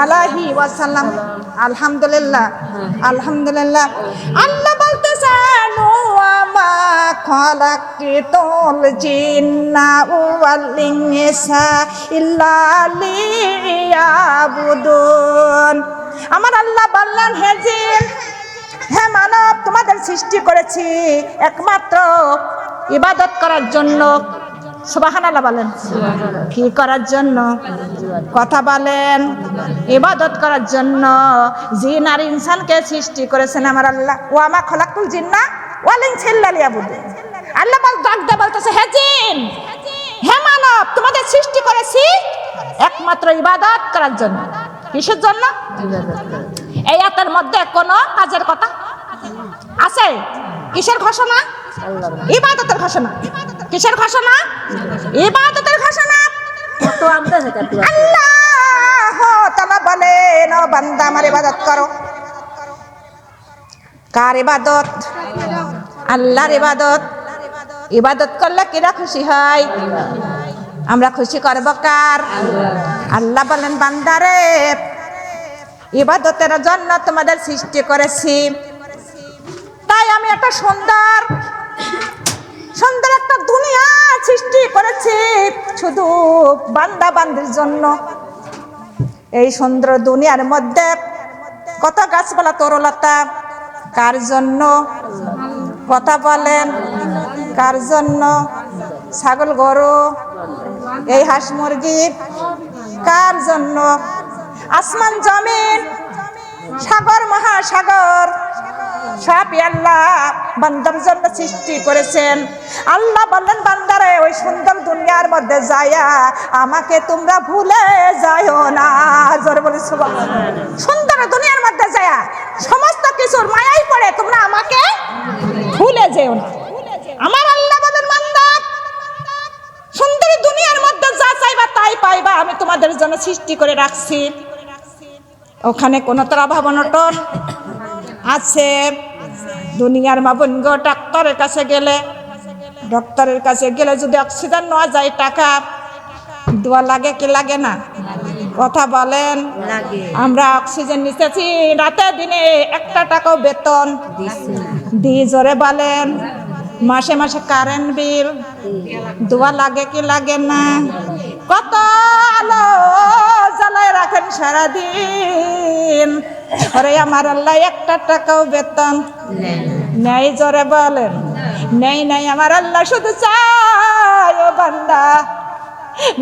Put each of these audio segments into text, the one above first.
আলাইহি ওয়াসাল্লাম। আলহামদুলিল্লাহ, আলহামদুলিল্লাহ। আল্লাহ বলতেছেন ওয়ামা খালাকতুল জিন্না ওয়াল ইনসা ইল্লা লিয়াবুদুন। আমার আল্লাহ বললেন, হে জিন, হে মানব, তোমাদের সৃষ্টি করেছি একমাত্র ইবাদত করার জন্য। সুবহানাল্লাহ বলেন। কি করার জন্য? কথা বলেন। ইবাদত করার জন্য জিন আর ইনসানকে সৃষ্টি করেছেন আমার আল্লাহ। ওয়ামা খালাকতুল জিন্না ওয়াল ইনসা ইল্লা লিয়াবুদুন। আল্লাহ বলতেছে, হে জিন, হে মানব, তোমাদের সৃষ্টি করেছি একমাত্র ইবাদত করার জন্য। কিসের জন্য? এই আয়াতের মধ্যে কোন কাজের কথা আছে? কিসের ঘোষণা? ইবাদতের ঘোষণা। কিসের ঘোষণা? ইবাদতের ঘোষণা। আল্লাহ তাআলা বলেন, ও বান্দা, আমার ইবাদত করো। কার ইবাদত? আল্লাহর ইবাদত। ইবাদত করলে কিরা খুশি হয়? আমরা খুশি করব কার? আল্লাহ বলেন, বান্দারে, ইবাদতের জন্য তোমাদের সৃষ্টি করেছি। তাই আমি একটা সুন্দর সুন্দর একটা দুনিয়া সৃষ্টি করেছি শুধু বান্দা বান্দির জন্য। এই সুন্দর দুনিয়ার মধ্যে কত গাছপালা তরুলতা, কার জন্য? কথা বলেন। কার জন্য? ছাগল গরু, এই হাঁস মুরগি কার জন্য? আসমান জমিন, সাগর মহাসাগর সব আল্লাহ বান্দার জন্য সৃষ্টি করেছেন। আল্লাহ বললেন, বান্দারে, ওই সুন্দর দুনিয়ার মধ্যে যায়া আমাকে তোমরা ভুলে যাও না। জোরে বলি সুবহানাল্লাহ। সুন্দর দুনিয়ার মধ্যে যায়া সমস্ত কিছুর মায়ায় পড়ে তোমরা আমাকে ভুলে যেও না। আমার আল্লাহ বলেন, বান্দা, সুন্দর দুনিয়ার মধ্যে যা চাইবা তাই পাইবা, আমি তোমাদের জন্য সৃষ্টি করে রাখছি। ওখানে কোন তোর অভাব অনটন আছে? দুনিয়ার মাবুন গো, ডাক্তারের কাছে গেলে যদি অক্সিজেন নেওয়া যায় টাকা দেওয়া লাগে কি লাগে না? কথা বলেন। আমরা অক্সিজেন নিতেছি, রাতে দিনে একটা টাকাও বেতন দিই। জোরে বলেন। মাসে মাসে কারেন্ট বিল দেওয়া লাগে কি লাগে না? কত আলো জ্বালায় রাখেন সারাদিন, আরে আমার আল্লাহ একটা টাকাও বেতন নেই। জোরে বলেন। নেই নাই। আমার আল্লাহ শুধু চাই, ও বান্দা,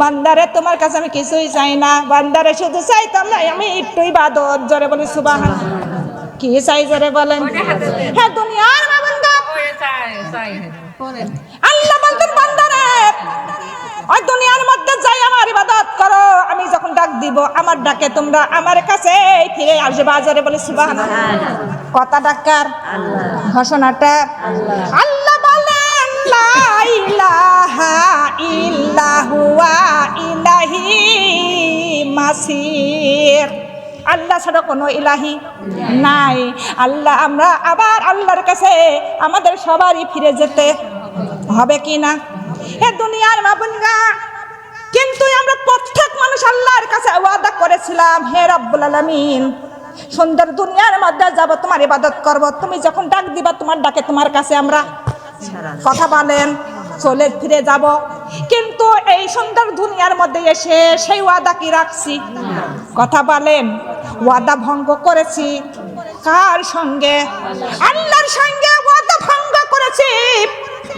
বান্দারে, তোমার কাছে আমি কিছুই চাই না। বান্দারে শুধু চাইতাম না আমি একটু ইবাদত। জোরে বলি সুবহানাল্লাহ। কি চাই? জোরে বলেন। হ্যাঁ, দুনিয়ার বান্দা আল্লাহ বলতেন, বান্দারে, ওই দুনিয়ার মধ্যে যাই আমার ইবাদত করো। আমি যখন ডাক দিব, আমার ডাকে তোমরা আমার কাছে ফিরে আসবে। জোরে বলি সুবহানাল্লাহ। কথা ডাকার ঘোষণাটা আল্লাহ বলেন, লা ইলাহা ইল্লা হুয়া ইলাহি মাসির। আল্লাহ ছাড়া কোনো ইলাহি নাই। আল্লাহ, আমরা আবার আল্লাহর কাছে আমাদের সবারই ফিরে যেতে হবে কি না? এ দুনিয়ার মাবুনগা, কিন্তু আমরা প্রত্যেক মানুষ আল্লাহর কাছে ওয়াদা করেছিলাম, হে রব্বুল আলামিন, সুন্দর দুনিয়ার মধ্যে যাব, তোমার ইবাদত করব। তুমি যখন ডাক দিবা, তোমার ডাকে তোমার কাছে আমরা, কথা বলেন, চলে ফিরে যাব। কিন্তু এই সুন্দর দুনিয়ার মধ্যে এসে সেই ওয়াদা কি রাখছি? কথা বলেন। ওয়াদা ভঙ্গ করেছি কার সঙ্গে? আল্লাহর সঙ্গে ওয়াদা ভঙ্গ করেছি,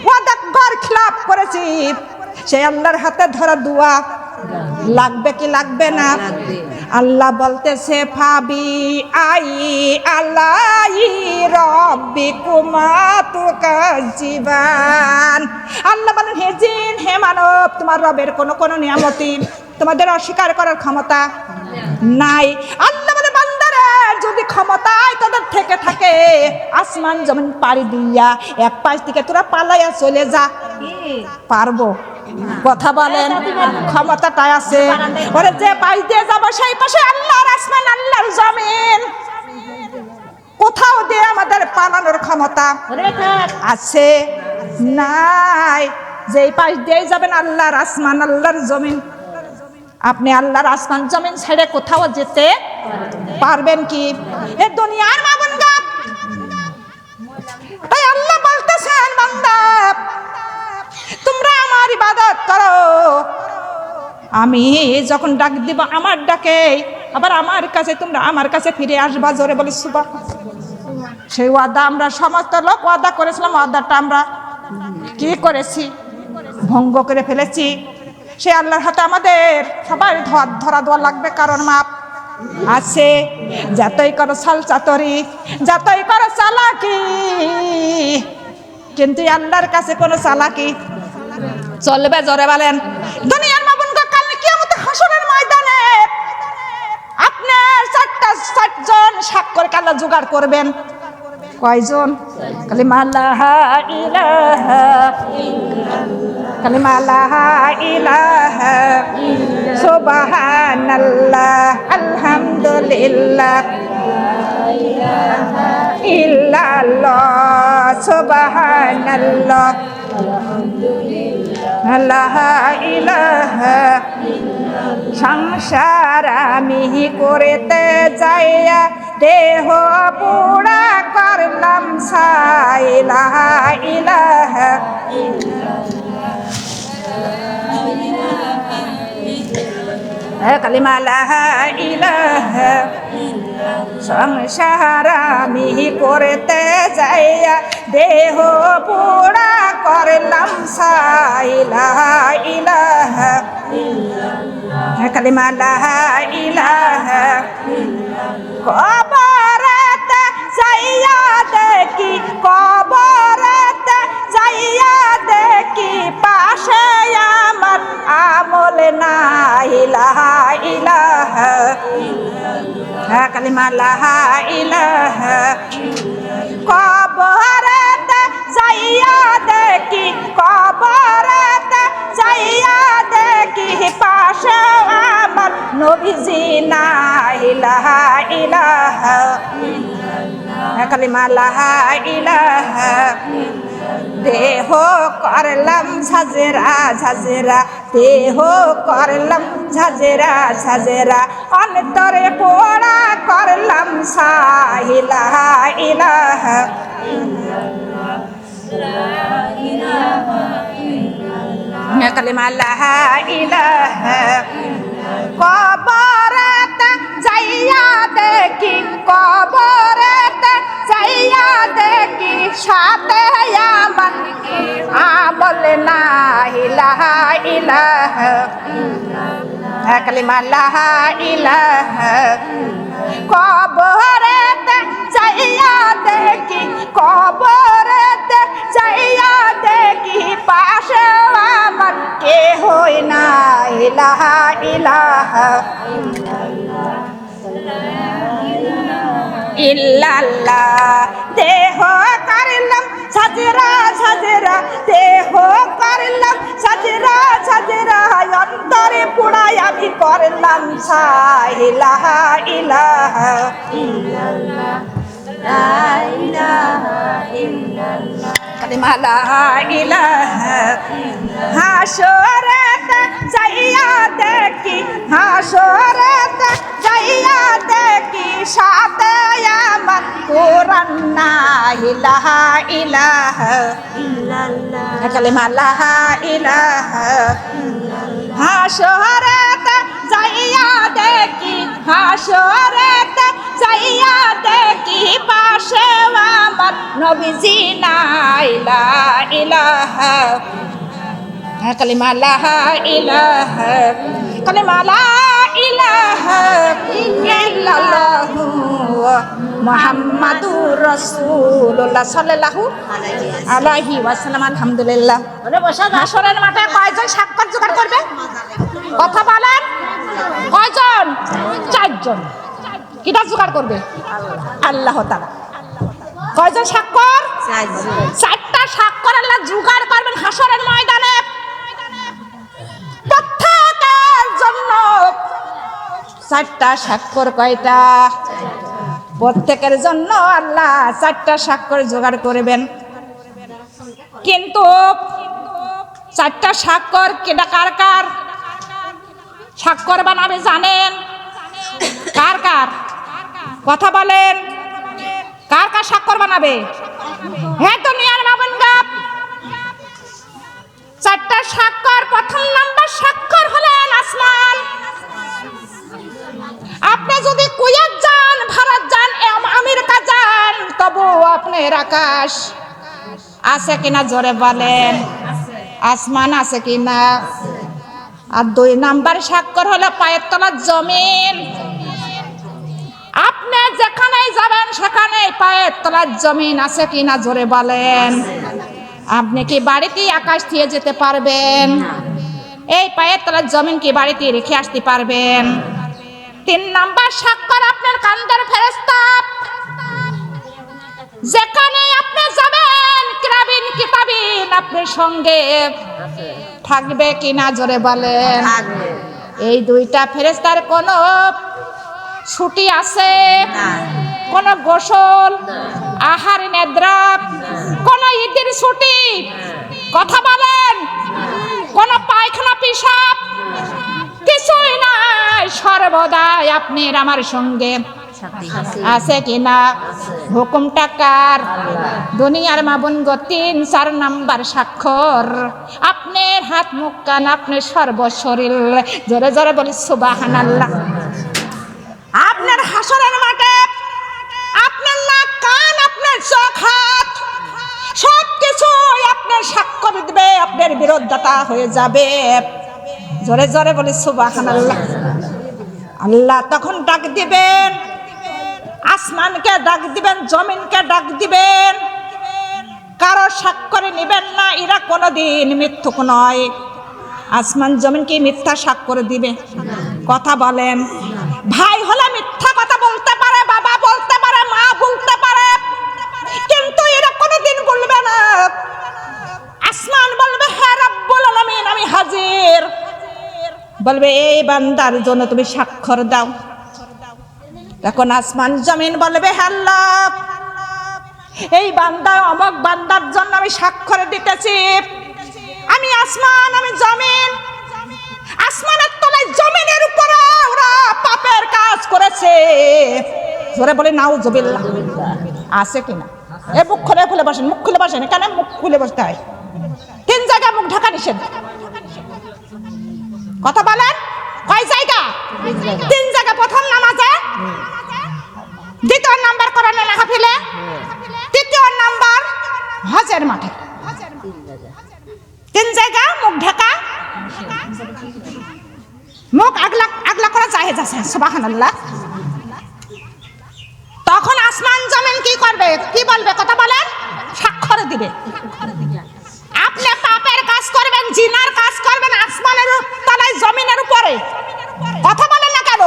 ওয়াদা খিলাফ করেছি। সেই আল্লাহর হাতে ধরা দোয়া লাগবে কি লাগবে না? আল্লাহ বলতেছে, ফাবি আই আলাই রব্বিকুমা তুকাজ্জিবান। আল্লাহ বলেন, হে জিন, হে মানব, তোমার রবের কোন নিয়ামতি তোমাদের অস্বীকার করার ক্ষমতা নাই। আল্লাহ বলে, বান্দারে, যদি ক্ষমতায় তোদের থেকে থাকে, আসমান জমিন পাড়ি দিয়া এক পাশ থেকে তোরা পালাইয়া চলে যা, পারবো? কথা বলেন। ক্ষমতাটাই আছে। ওরে যে পাশ দিয়ে যাব সেই পাশে আল্লাহর আসমান, আল্লাহর জমিন, কোথাও দিয়ে আমাদের পালানোর ক্ষমতা আছে? নাই। যেই পাশ দিয়ে যাবেন আল্লাহর আসমান, আল্লাহর জমিন, আপনি আল্লাহর আসমান জমিন ছেড়ে কোথাও যেতে পারবেন কি? এ দুনিয়ার মা বোনগা, তাই আল্লাহ বলতেছেন বান্দা তোমরা আমার ইবাদত করো, আমি যখন ডাক দিব আমার ডাকে আবার আমার কাছে তোমরা আমার কাছে ফিরে আসবা। জোরে বলি সুবহানাল্লাহ। সেই ওয়াদা আমরা সমস্ত লোক ওয়াদা করেছিলাম, ওয়াদাটা আমরা কি করেছি? ভঙ্গ করে ফেলেছি। সে আল্লাহর হাতে আমাদের সবার ধরা দেওয়া লাগবে, কারণ মাপ আছে। যতই করো ছাল চাতরি, যতই করো চালাকি, কিন্তু আল্লাহর কাছে কোনো চালাকি চলবে? জোরে বলেন। দুনিয়ার মা বোনগো, কাল কিয়ামতে হাসরের ময়দানে আপনার চারজন সাক্ষর কাল্লা জোগাড় করবেন। কয়জন? কালিমা লা ইলাহা ইল্লাল্লাহ, কালিমা লা ইলাহা সুবহানাল্লাহ, আলহামদুলিল্লাহ, ইল্লাল্লাহ, সুবহানাল্লাহ, লা ইলাহা। সংসার আমি করেতে যাইয়া দেহ পুরা করলাম ছাই, লা ইলাহা। কালিমা লা ইলাহা। সংসার আমি করতে যাইয়া দেহ পুরা করলাম ছাই, লা ইলাহা। কালিমা লা ইলাহা। কবরতে যাইয়া দেখি, কবরতে যাইয়া দেখি পাশে আমার আমল নাই, লা ইলাহা। কালিমা লা ইলাহা। কবরতে যাইয়া দেখি, কবরতে যাইয়া দেখি পাশে আমার নবীজি নাই, লা ইলাহা। কালিমা লা ইলাহা। দেহ করলাম ঝাঁঝরা ঝাঁঝরা, দেহ করলাম ঝাঁঝরা ঝাঁঝরা, অন্তরে পোড়া করলাম ছাই, লা ইলাহা। কালিমা লা ইলাহা। কবরতে যাইয়া দেখি, কবরতে যাইয়া দেখি সাথে আমার আমল নাই, লা ইলাহা। কালিমা লা ইলাহা। কবরতে যাইয়া দেখি, কবরতে যাইয়া দেখি পাশে আমার কেহই নাই, লা ইলাহা ইল্লাল্লাহ। দেহ করলাম ঝাঁঝরা ঝাঁঝরা, দেহ করলাম ঝাঁঝরা ঝাঁঝরা, অন্তরে পুড়াই আমি করলাম ছাই, লা ইলাহা ইল্লাল্লাহ, লা ইলাহা ইল্লাল্লাহ। কালিমা লা ইলাহা। হাসরেতে যাইয়া দেখি, হাসরেতে যাইয়া দেখি সাথে আমার কোরআন নাই, লা ইলাহা ইল্লাল্লাহ। কালিমা লা ইলাহা। হাসরেতে যাইয়া দেখি, হাসরেতে যাইয়া দেখি পাশে আমার নবীজি নাই, লা ইলাহা। কালিমা লা ইলাহা। কালিমা লা ইলাহা ইল্লাল্লাহু মুহাম্মাদুর রাসূলুল্লাহ সাল্লাল্লাহু আলাইহি ওয়াসাল্লাম। আলহামদুলিল্লাহ। হাসরের মাঠে কয়জন সাক্ষর জোগাড় করবে? কথা বলেন। কয়জন? চারজন। কিটা জোগাড় করবে? আল্লাহ তাআলা। কয়জন স্বাক্ষর? চারটা স্বাক্ষর আল্লাহ জোগাড় করবেন হাসরের ময়দানে। প্রত্যেকের জন্য চারটা স্বাক্ষর। কয়টা? প্রত্যেকের জন্য আল্লাহ চারটা স্বাক্ষর জোগাড় করবেন। কিন্তু চারটা স্বাক্ষর কেটা কার কার? স্বাক্ষর বানাবে জানেন? কার কার কথা বলেন, কার কার স্বাক্ষর বানাবে? হ্যাঁ দুনিয়ার মামুনগাপ চারটা স্বাক্ষর। প্রথম নাম্বার স্বাক্ষর হলেন আসমান। আপনি যদি কুয়েত যান, ভারত যান, আমেরিকা যান, তবু আপনার আকাশ আছে কিনা জোরে বলেন, আসমান আছে কিনা। আর দুই নাম্বার স্বাক্ষর হলো পায়ের তলার জমিন। আপনি যেখানেই যাবেন সেখানে পায়ের তলার জমিন আছে কিনা জোরে বলেন। আপনি কি বাড়িতে আকাশ দিয়ে যেতে পারবেন? এই পায়ের তলার জমিন কি বাড়িতে রেখে আসতে পারবেন? তিন নাম্বার স্বাক্ষর আপনার কান্দার ফেরেশতা। যেখানে আপনি যাবেন কিরাবিন কিতাবিন আপনার সঙ্গে থাকবে কিনা জোরে বলেন। এই দুইটা ফেরেশতার কোনো ছুটি আছে? কোন গোসল, আহার, নিদ্রা, কোন ঈদের ছুটি, কথা বলেন, কোন পায়খানা পেশাব, কিছুই নাই। সর্বদাই আপনার আমার সঙ্গে আছে কিনা। হুকুমটা কার? দুনিয়ার মাবুন গো। 3-4 নাম্বার স্বাক্ষর আপনার হাত, মুখ, কান, আপনার সর্বশরীর। জোরে জোরে বলি সুবহানাল্লাহ। আপনার হাসরের মাঠে আপনার নাক, কান, আপনার চোখ, হাত সব কিছু আপনার স্বাক্ষর দিবে, আপনার বিরোধিতা হয়ে যাবে। জোরে জোরে বলি সুবহানাল্লাহ। আল্লাহ তখন ডাক দিবেন, আসমানকে ডাক দিবেন, জমিনকে ডাক দিবেন। কারো স্বাক্ষরে নিবেন না, এরা কোনোদিন মিথ্যুক নয়। আসমান জমিন কি মিথ্যা স্বাক্ষর দিবে? কথা বলেন। ভাই হলে মিথ্যা কথা বলতে পারে, বাবা বলতে পারে, মা বলতে পারে, কিন্তু এরা কোনোদিন বলবে না। আসমান বলবে হে রব্বুল আলামিন আমি হাজির। বলবে এই বান্দার জন্য তুমি স্বাক্ষর দাও। তখন আসমান জমিন বলবে হে আল্লাহ এই বান্দা অমুক বান্দার জন্য আমি স্বাক্ষর দিতেছি। আমি আসমান, আমি জমিন, আসমানের তলায় জমিনের উপরে ওরা পাপের কাজ করেছে। জোরে বলে নাউজুবিল্লাহ। আছে কিনা? এ মুখ খুলে খুলে বসেন, মুখ খুলে বসেন। কেন মুখ খুলে বসতে হয়? 3 জায়গায় মুখ ঢাকা নিষেধ। কথা বলেন, কয় জায়গা? 3 জায়গা। প্রথম নামাজে, দ্বিতীয় নাম্বার কোরআনে মাহফিলে, তৃতীয় নাম্বার হজের মাঠে। 3 জায়গা মুখ ঢাকা, মুখ আগলা আগলা করা জায়েজ আছে। সুবহানাল্লাহ। তখন আসমান জমিন কি করবে? কি বলবে? কথা বলেন। স্বাক্ষর দিবে। আপনি পাপের কাজ করবেন, জিনার কাজ করবেন আসমানের তলায় জমিনের উপরে, কথা বলেন না কেন?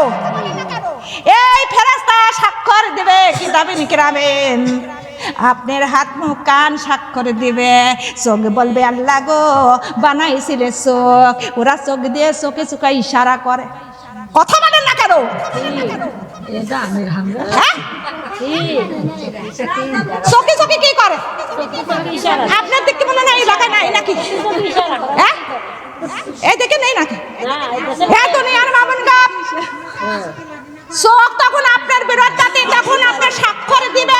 এই ফেরেশতা স্বাক্ষর দিবে কিতাবে নিকরাবেন। আপনার হাত, মুখ, কান স্বাক্ষর দিবে। চোখ বলবে আল্লাহ গো বানাইছিলে চোখ। ওরা চোখ দিয়ে চোখে চোখে ইশারা করে, কথা বলেন না কেন? চোখে চোখে কি করে? আপনার দেখতে মনে নাই এলাকায় নাই নাকি? হ্যাঁ এই দেখে নেই নাকি? হ্যাঁ দুনিয়ার মামুনগাপ চোখ তখন আপনার বিরোধিতা, তখন আপনার স্বাক্ষর দিবে।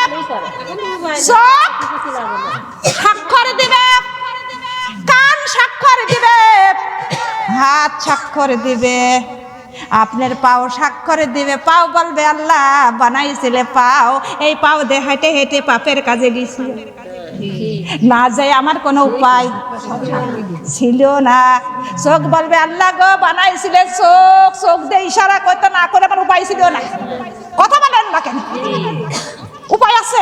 চোখ স্বাক্ষর দিবে, কান স্বাক্ষর দিবে, হাত স্বাক্ষর দিবে, আপনার পাও স্বাক্ষর দিবে। পাও বলবে আল্লাহ বানাইছিলে পাও, এই পাও দিয়ে হেঁটে হেঁটে পাপের কাজে গেছি, না যাই আমার কোনো উপায় ছিল না। চোখ বলবে আল্লাহ গো বানাইছিলে চোখ, চোখ দিয়ে ইশারা করতে না করে আমার উপায় ছিল না, কথা বলেন না কেন? উপায় আছে।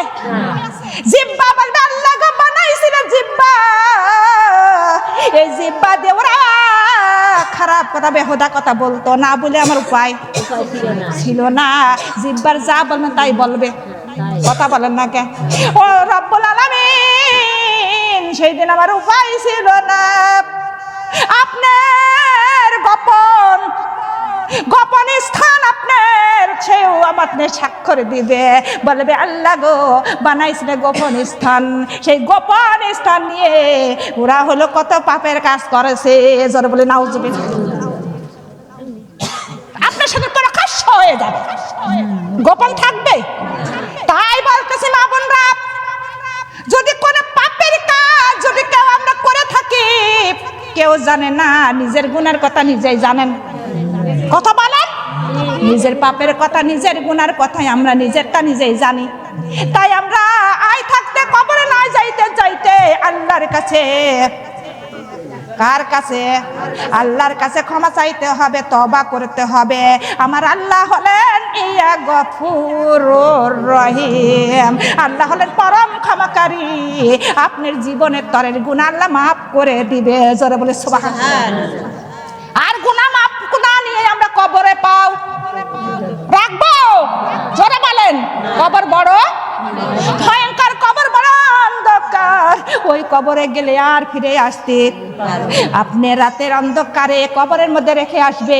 জিহ্বা বলবে আল্লাহ গো বানাইছিলে জিহ্বা, এই জিহ্বা দিয়ে ওরা খারাপ কথা বেহুদা কথা বলতো, না বলে আমার উপায় ছিল না। জিহ্বার যা বলবেন তাই বলবে, কথা বলেন না কে? ও রব্বুল আলামিন সেই দিন আমার উপায় ছিল না। আপনার গোপন গোপন স্থান আপনার, সেও আপনার স্বাক্ষর দিবে, বলবে আল্লাহ গো বানাইছিলে গোপন স্থান। সেই গোপন স্থান নিয়ে ওরা হলো কত পাপের কাজ করেছে। জোরে বলে নাউজুবিল্লাহ। হয়ে যাবে, গোপন থাকবে। তাই বলতেছি মা বোনরা, যদি কোনো পাপের কাজ যদি কেউ আমরা করে থাকি, কেউ জানে না, নিজের গুনার কথা নিজেই জানেন। কথা বলেন, নিজের পাপের কথা, নিজের গুনার কথাই আমরা নিজেরটা নিজেই জানি। তাই আমরা আয় থাকতে কবরে না যাইতে যাইতে আল্লাহর কাছে, কার কাছে? আল্লাহর কাছে ক্ষমা চাইতে হবে, তওবা করতে হবে। আমার আল্লাহ হলেন ইয়া গফুরুর রহিম, আল্লাহ হলেন পরম ক্ষমাকারী। আপনার জীবনের তরের গুনাহ আল্লাহ মাফ করে দিবে। জোরে বলে সুবহানাল্লাহ। আর গুনাহ মাফ না নিয়ে আমরা কবরে পাও রাখবো? জোরে বলেন। কবর বড় ভয়ঙ্কর, কবর বড় অন্ধকার। ওই কবরে গেলে আর ফিরে আসতে, আপনি রাতের অন্ধকারে কবরের মধ্যে রেখে আসবে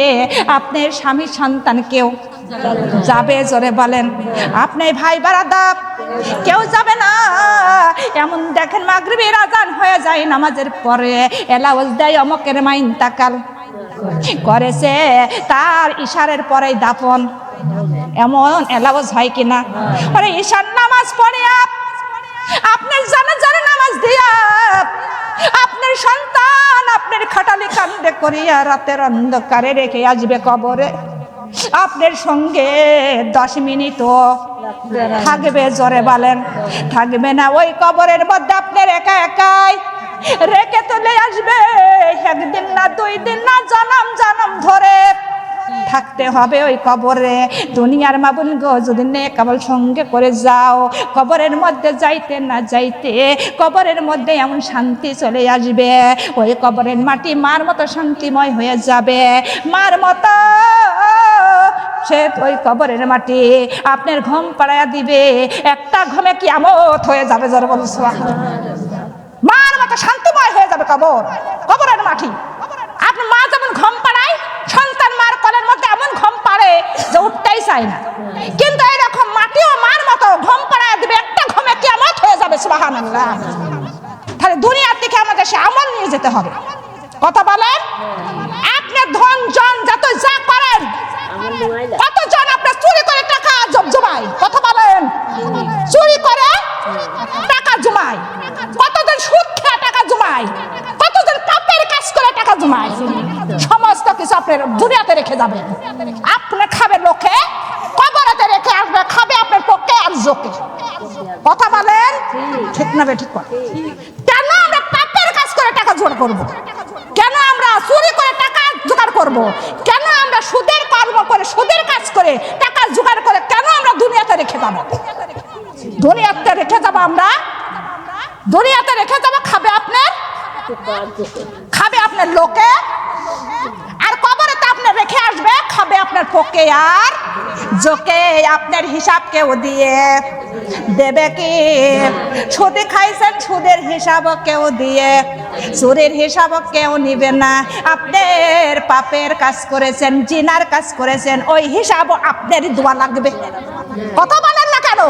আপনার স্বামী সন্তান, কেউ যাবে? জোরে বলেন। আপনি ভাই বারাদার কেউ যাবে না। এমন দেখেন মাগরিবের আজান হয়ে যায়, নামাজের পরে এলাওয়াজ দেয় অমকের মা ইন্তাকাল করেছে, তার ইশারের পরেই দাফন। এমন এলাওয়াজ হয় কিনা? আরে ঈশার নামাজ পড়ে আপনার জানাজার নামাজ দিয়া আপনার সন্তান আপনার খাটালি কান্দে করিয়া রাতের অন্ধকারে রেখে আসবে কবরে, আপনার সঙ্গে 10 মিনিটও থাকবে? জোরে বলেন। থাকবে না। ওই কবরের মধ্যে আপনার একা একাই রেখে চলে আসবে। একদিন না, 2 দিন না, জনম জনম ধরে থাকতে হবে ওই কবরে। দুনিয়ার মা বোন গো, যদি নেক আমল সঙ্গে করে যাও, কবরের মধ্যে যাইতে না যাইতে কবরের মধ্যে এমন শান্তি চলে আসবে, ওই কবরের মাটি মার মতো শান্তিময় হয়ে যাবে। মার মতো সে ওই কবরের মাটি আপনার ঘুম পাড়াইয়া দিবে, একটা ঘুমে কিয়ামত হয়ে যাবে। যারা বলছো মার মতো শান্তিময় হয়ে যাবে কবর, কবরের মাটি। আপনার মা যেমন ঘুম পাড়ায়, সন্তান মার কোলের মধ্যে এমন ঘুম পাড়ে যে উঠতেই চায় না, কিন্তু এরকম মাটিও মার মতো ঘুম পাড়ায় দিবে, একটা ঘুমে কিয়ামত হয়ে যাবে। সুবহানাল্লাহ। তাহলে দুনিয়ার থেকে আমাদের সে আমল নিয়ে যেতে হবে। কথা বলেন। আপনি ধন জন যত যা করেন, কতজন আপনার চুরি করে টাকা জমায়? কথা বলেন। চুরি করে টাকা জমায়, কতজন সুদ খেয়ে টাকা জমায়, কতজন পাপের কাজ করে টাকা জমায়। সমস্ত কিছু আপনার দুনিয়াতে রেখে যাবেন। আপনার খাবে লোকে, কবরেতে রেখে আসবে, খাবে আপনার পক্ষে আর জোকে। কথা বলেন, ঠিক না? ঠিক। কেন আমরা পাপের কাজ করে টাকা জোগাড় করব? কেন আমরা চুরি করে টাকা জোগাড় করব? কেন আমরা সুদের কর্ম করে, সুদের কাজ করে টাকা জোগাড় করে কেন আমরা দুনিয়াতে রেখে যাব? দুনিয়াতে রেখে যাব আমরা, দুনিয়াতে রেখে যাব, খাবে আপনার, খাবে আপনার লোকে, আর কবরেতে আপনার রেখে আসবে, খাবে আপনার পক্ষে আর জোকে। আপনার হিসাব কেউ দিয়ে দেবে কি? সুদে খাইছেন, সুদের হিসাব কেউ দিয়ে, চুরির হিসাব কেউ নিবে না। আপনার পাপের কাজ করেছেন, জিনার কাজ করেছেন, ওই হিসাব আপনার দোয়া লাগবে। কথা বলেন না কেন?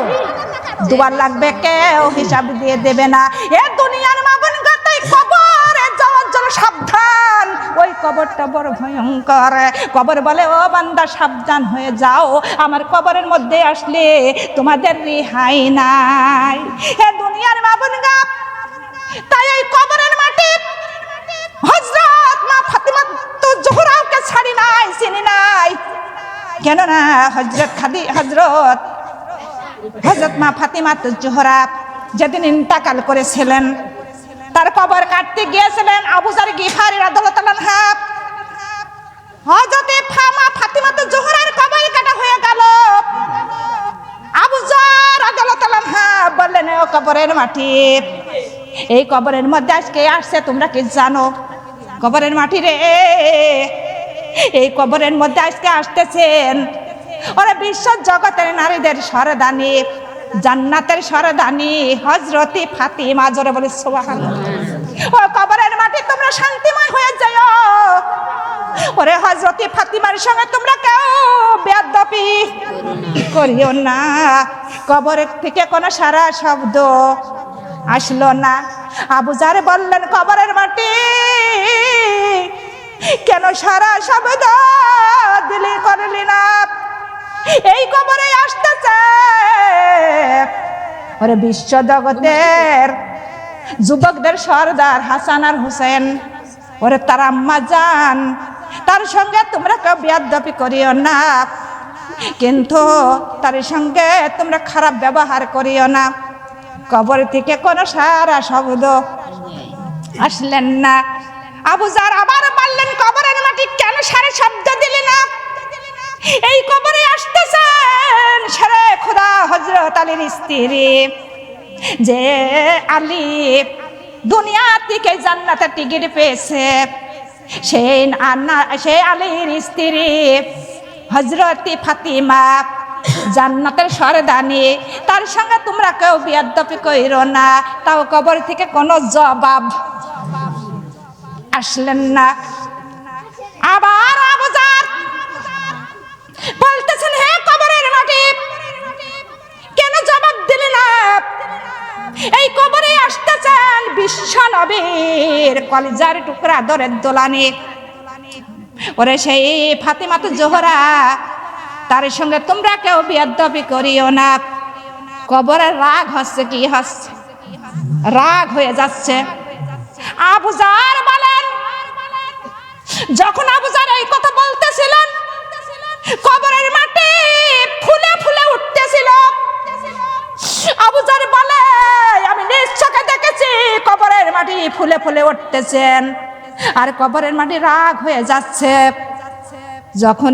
দোয়া লাগবে, কেউ হিসাব দিয়ে দেবে না। এ দুনিয়ার মা বোন গাতাই কবরে যাওয়ার জন্য সাবধান। ওই কবরটা বড় ভয়ঙ্কর। কবর বলে, ও বান্দা সাবধান হয়ে যাও, আমার কবরের মধ্যে আসলে তোমাদের রেহাই নাই। হে দুনিয়ার মা বোন গা, তাই এই কবরের মাটি হযরত মা ফাতিমা তো জোহরাকে ছাড়ি নাই, চিনি নাই। কেন না হযরত মা ফাতিমা তো জোহরা যেদিন ইন্তেকাল করেছিলেন, তার কবর কাটতে গিয়েছিলেন আবু যার গিফারি রাদিয়াল্লাহু আনহু। হযরত মা ফাতিমা তো জোহরার কবর কাটা হয়ে গেল। আবু যার রাদিয়াল্লাহু আনহু বললেন, ও কবরের মাটি, এই কবরের মধ্যে আজকে আসছে তোমরা কি জানো? কবরের মাটি রে, এই কবরের মধ্যে আজকে আসতেছেন ওরা বিশ্ব জগতের নারীদের সরদানি, জান্নাতের সরদানি হযরতে ফাতিমা। জোরে বলে সুবহানাল্লাহ। ও কবরের মাটি, তোমরা শান্তিময় হয়ে যাও। ওরে হযরতে ফাতিমার সঙ্গে তোমরা কেউ বেয়াদবি করিও না। কবরের থেকে কোনো সারা শব্দ আসলো না। আবু যার বললেন, কবরের মাটি কেন সারা শব্দ দিলি করলি না? এই কবরে আসতেছে ওরে বিশ্ব জগতের যুবকদের সর্দার হাসান আর হুসেন, ওরে তার আম্মা জান, তার সঙ্গে তোমরা কেউ বেয়াদবি করিও না, কিন্তু তার সঙ্গে তোমরা খারাপ ব্যবহার করিও না। কবর থেকে কোনো সারা শব্দ আসলেন না। আবু জার আবার বললেন, কবরের মাটি কেন সারা শব্দ দিলি না? এই কবরে আসতেছেন শেরে খোদা হযরত আলীর স্ত্রী, যে আলী দুনিয়া থেকে জান্নাতের টিকিট পেয়েছে, সেই আলীর স্ত্রী হযরত ফাতিমা জান্নাতের সরদানি, তার সঙ্গে তোমরা কেউ বেয়াদবি কইরো না। তাও কবর থেকে কোনো জবাব আসলেন না। আবার আবু জার বলতেছেন, হে কবরের মাটি কেন জবাব দিলে না? এই কবরে আসতেছেন বিশ্ব নবীর কলিজার টুকরা দরের দোলানি, ওরে সেই ফাতিমাতু জোহরা, তার সঙ্গে তোমরা কেউ বেয়াদবি করিও না। কবরের রাগ হচ্ছে, কি হচ্ছে? রাগ হয়ে যাচ্ছে। আবু জার বলেন, যখন আবু জার এই কথা বলতেছিলেন, কবরের মাটি ফুলে ফুলে উঠতেছিল। আবু জার বলে, আমি নিজ চোখে দেখেছি কবরের মাটি ফুলে ফুলে উঠতেছেন, আর কবরের মাটি রাগ হয়ে যাচ্ছে। যখন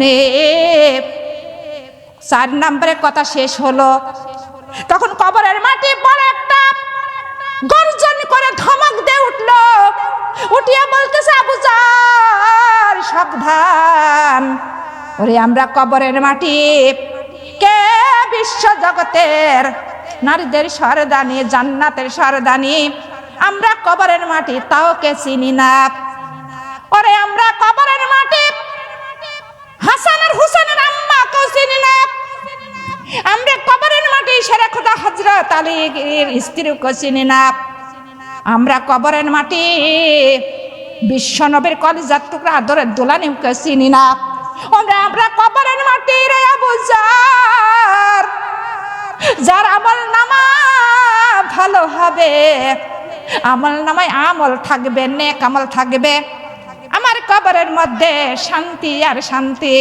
4 নম্বরের কথা শেষ হলো, তখন কবরের মাটি বড় একটা গর্জন করে ধমক দিয়ে উঠলো, উঠিয়ে বলতেছে, আবু জার সাবধান, ওরে আমরা কবরের মাটি, কে বিশ্ব জগতের নারীদের সরদানি, জান্নাতের সরদানি, আমরা কবরের মাটি তাও কে চিনি না। ওরে আমরা কবরের মাটি হাসান আর হুসেনের আম্মা কেউ চিনি না। আমরা কবরের মাটি শেরে খোদা হযরত আলীর স্ত্রীকে চিনি না। আমরা কবরের মাটি বিশ্ব নবীর কলিজার টুকরা আদরের দোলানিকে চিনি না। আমরা কবরের মাটি রে আবু জার, যার আমল নামা ভালো হবে, আমল নামায় আমল থাকবে, নেক আমল থাকবে, আমার কবরের মধ্যে শান্তি আর শান্তি।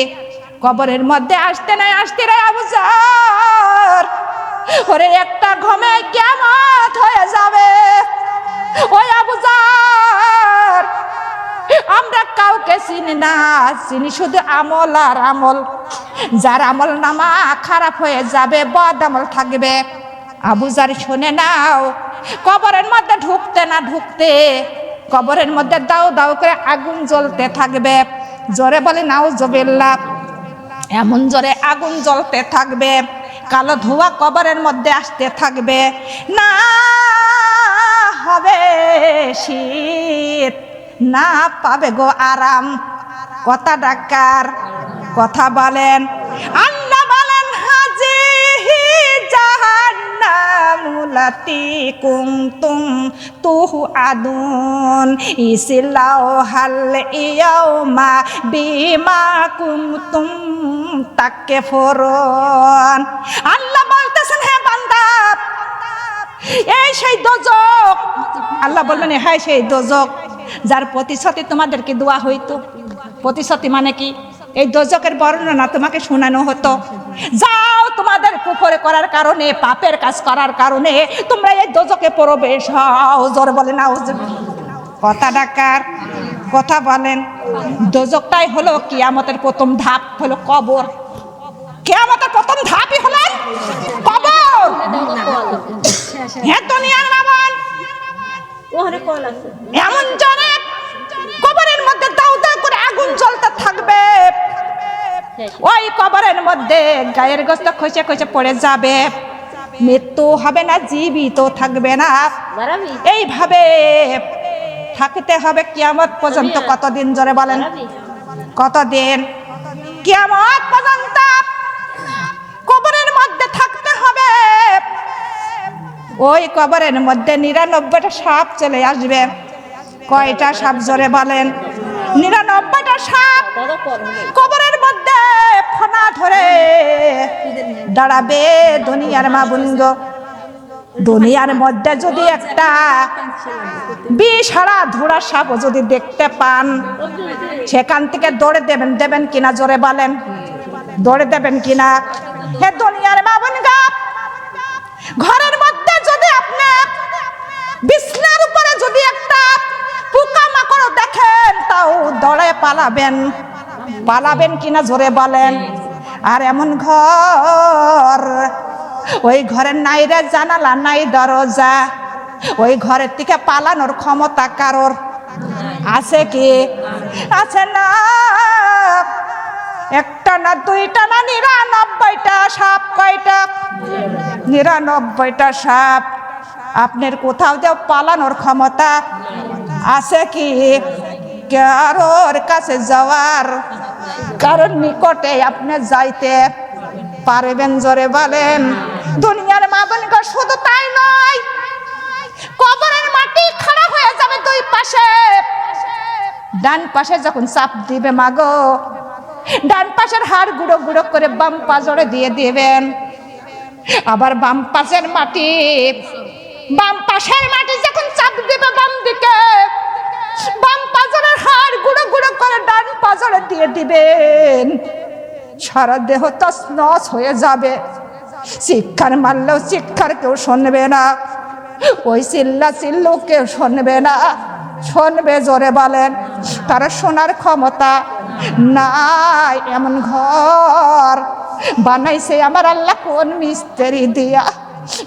কবরের মধ্যে আসতে নাই আসতে রে আবু জার, ওরে একটা ঘুমে কিয়ামত হয়ে যাবে। ওই আবু জার, আমরা কাউকে চিনি না, চিনি শুধু আমল আর আমল। যার আমল নামা খারাপ হয়ে যাবে, বদ আমল থাকবে। আবু জার শুনে নাও, কবরের মধ্যে ঢুকতে না ঢুকতে কবরের মধ্যে দাও দাও করে আগুন জ্বলতে থাকবে। জোরে বলে নাউজুবিল্লাহ, এমন জোরে আগুন জ্বলতে থাকবে, কালো ধোঁয়া কবরের মধ্যে আসতে থাকবে। না হবে শীত, না পাবে গো আরাম। কথা ডাকার কথা বলেন, আল্লাহ বলেন, হাজি জাহান্নামুলাতি কুনতুম তুহু আদুন ইসলাও হাল ইয়াউমা বিমা কুনতুম তাকফুরুন। আল্লাহ বলতেছেন, হে বান্দা, এই সেই দোজক। আল্লাহ বলবেন, হ্যাঁ সেই দোজক যার প্রতিশ্রুতি তোমাদেরকে দেওয়া হইতো। প্রতিশ্রুতি মানে কি? এই দোজকের বর্ণনা তোমাকে শোনানো হতো। যাও, তোমাদের কুফর করার কারণে, পাপের কাজ করার কারণে তোমরা এই দোজকে প্রবেশ হও। জোরে বলেন না, কথা ডাকার কথা বলেন। দোজকটাই হলো কিয়ামতের প্রথম ধাপ, হলো কবর। কিয়ামতের প্রথম ধাপই হলেন কবর। হ্যাঁ, দুনিয়ার লাবণ এমন জোরে কবরের মধ্যে দাউ দাউ করে আগুন জ্বলতে থাকবে। ওই কবরের মধ্যে গায়ের গোশত খসে খসে পড়ে যাবে, মৃত্যু হবে না, জীবিত থাকবে না। এইভাবে থাকতে হবে কিয়ামত পর্যন্ত। কতদিন? জোরে বলেন, কতদিন? কিয়ামত পর্যন্ত কবরের মধ্যে থাকতে হবে। ওই কবরের মধ্যে 99টা সাপ চলে আসবে। কয়টা সাপ? জোরে বলেন, 99টা সাপ কবরের মধ্যে ফনা ধরে দাঁড়াবে দুনিয়ার মা বোন গো। দুনিয়ার মধ্যে যদি একটা বিষহারা ধুরা সাপ যদি দেখতে পান, সেখান থেকে দৌড়ে দেবেন কিনা জোরে বলেন, দৌড়ে দেবেন কিনা? হে দুনিয়ার মা বোন গো, ঘরের মধ্যে যদি আপনি বিছনার উপরে যদি একটা পোকামাকড় দেখেন, তাও দৌড়ে পালাবেন কিনা জোরে বলেন? আর এমন ঘর, ওই ঘরের নাই রে জানালা নাই দরজা, ওই ঘরের থেকে পালানোর ক্ষমতা কারোর আছে কি? আছে না। একটা না দুইটা না 99টা সাপ। কয়টা? 99টা সাপ। আপনার কোথাও যে পালানোর ক্ষমতা আছে কি? কারোর কাছে যাওয়ার, কারোর নিকটে আপনি যাইতে পারবেন জোরে বলেন? দুনিয়ার মা বোন গো, শুধু তাই নয়, কবরের মাটি খাড়া হয়ে যাবে দুই পাশে। ডান পাশে যখন চাপ দিবে মা গো, ডান পাশের হাড় গুঁড়ো গুঁড়ো করে বাম পাজরে দিয়ে দিবেন। আবার বাম পাশের মাটি যখন চাপ দিবে বাম দিকে, বাম পাজরের হাড় গুঁড়ো গুঁড়ো করে ডান পাজরে দিয়ে দিবেন। সারা দেহ তছনছ হয়ে যাবে। চিৎকার মারলেও চিৎকার কেউ শুনবে না, ওই চিল্লাও কেউ শুনবে না। শুনবে জোরে বলেন? তারা শোনার ক্ষমতা নাই। এমন ঘর বানাইছে আমার আল্লাহ কোন মিস্ত্রি দিয়া,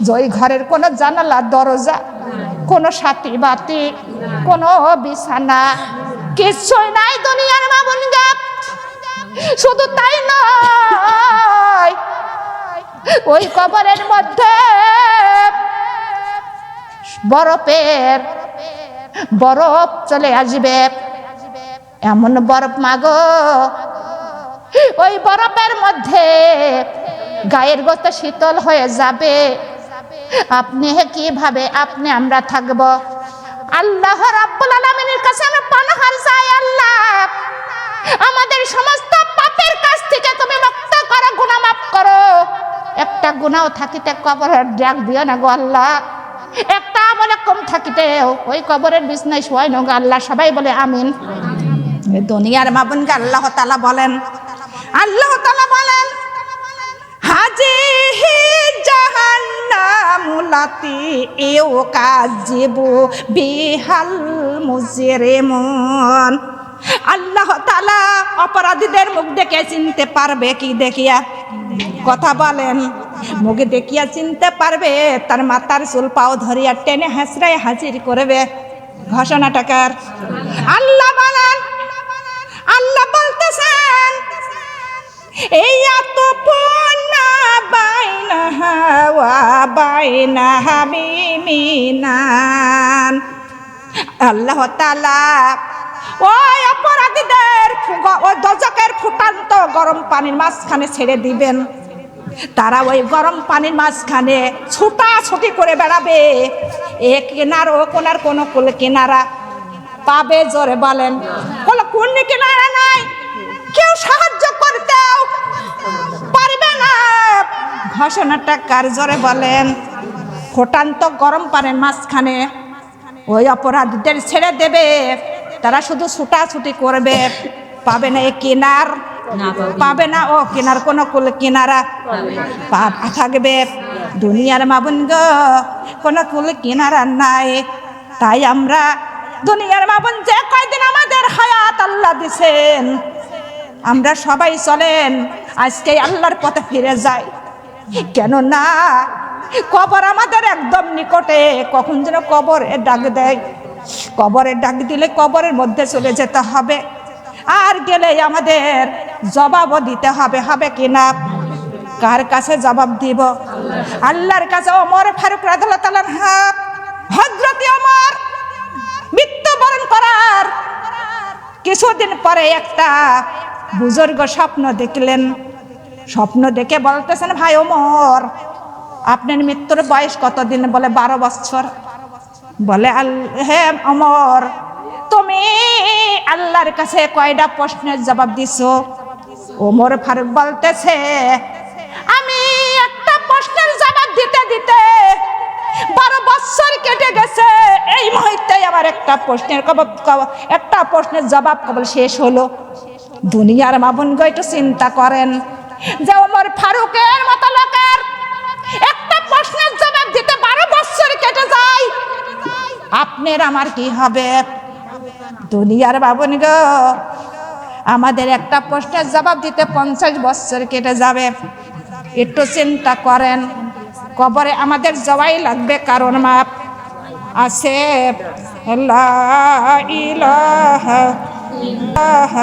যে ওই ঘরের কোনো জানালা দরজা, কোনো সাথী বাতি, কোনো বিছানা কিছুই নাই দুনিয়ার মা বোন গো। শুধু তাই নয়, ওই কবরের মধ্যে বরফ চলে আসবে। এমন বরফ মাগো, ওই বরফের মধ্যে গায়ের গোস্ত শীতল হয়ে যাবে। আপনি কিভাবে আমরা থাকব? আল্লাহ রাব্বুল আলামিনের কাছে আমরা পানাহার চাই। আল্লাহ, আমাদের সমস্ত পাপের কাছ থেকে তুমি মুক্ত করো, গুনাহ মাফ করো। একটা গুনাহও থাকিতে কবরের ডাক দিও না গো আল্লাহ। একটা আমল কম থাকিতে ওই কবরের বিছনায় শোয়াই না গো আল্লাহ। সবাই বলে আমিন। দুনিয়ার মা বোনকে আল্লাহ তাআলা বলেন, হাজিহি জাহান্নামুলাতি ইউকাযিবু বিহাল মুজরিমুন। আল্লাহ তাআলা অপরাধীদের মুখ দেখে চিনতে পারবে কি? দেখিয়া কথা বলেন, মুখে দেখিয়া চিনতে পারবে? তার মাথার চুল পাও ধরিয়া টেনে হাসরায় হাজির করবে। ঘোষণাটাকার আল্লাহ বলেন, আল্লাহ বলতেছেন, এই এত পুনা বাইনাহা ওয়া বাইনাহা মিমিনান। আল্লাহ তাআলা ওই অপরাধীদের ওই দজকের ফুটান্ত গরম পানির মাঝখানে ছেড়ে দিবেন। তারা ওই গরম পানির মাঝখানে ছুটাছুটি করে বেড়াবে। এ কিনার ও কোনার কোনো কুল কিনারা পাবে জোরে বলেন? কোন কিনারা নাই, কেউ সাহায্য করতেও পারবে না। ঘোষণাটা কার জোরে বলেন? ফুটান্ত গরম পানির মাঝখানে ওই অপরাধীদের ছেড়ে দেবে। তারা শুধু ছুটাছুটি করবে, পাবে না এ কিনার, পাবে না ও কিনার, কোনো কুল কিনারা থাকবে। দুনিয়ার মা বোন গো, কোনো কুল কিনারা নাই। তাই আমরা দুনিয়ার মা বোন, যে কয়দিন আমাদের হায়াত আল্লাহ দিছেন, আমরা সবাই চলেন আজকে আল্লাহর পথে ফিরে যাই। কেন না কবর আমাদের একদম নিকটে। কখন যেন কবরে ডাক দেয়, কবরে ডাক দিলে কবরের মধ্যে চলে যেতে হবে। আর গেলে আমাদের জবাবও দিতে হবে, হবে কিনা? কার কাছে জবাব দিব? আল্লাহর কাছে। ওমর ফারুক রাদিয়াল্লাহু তাআলা হযরত ওমর মৃত্যুবরণ করার কিছুদিন পরে একটা বুজুর্গ স্বপ্ন দেখলেন। স্বপ্ন দেখে বলতেছেন, ভাই ওমর, আপনার মৃত্যুর বয়স কতদিন? বলে 12 বছর। বলে হে ওমর, তুমি আল্লাহর কাছে কয়টা প্রশ্নের জবাব দিছো? ওমর ফারুক বলতেছে, আমি একটা প্রশ্নের জবাব দিতে দিতে 12 বছর কেটে গেছে, এই মুহূর্তে আবার একটা প্রশ্নের জবাব কেবল শেষ হলো। দুনিয়ার মা বোনগো একটু চিন্তা করেন যে ওমর ফারুকের মতো লোকের একটা প্রশ্নের জবাব দিতে 12 বছর কেটে যায়, আপনার আমার কি হবে? দুনিয়ার মা বোনগো, আমাদের একটা প্রশ্নের জবাব দিতে 50 বছর কেটে যাবে। একটু চিন্তা করেন, কবরে আমাদের জবাই লাগবে, কারণ মাপ আছে। লা ইলাহা ইল্লাল্লাহ।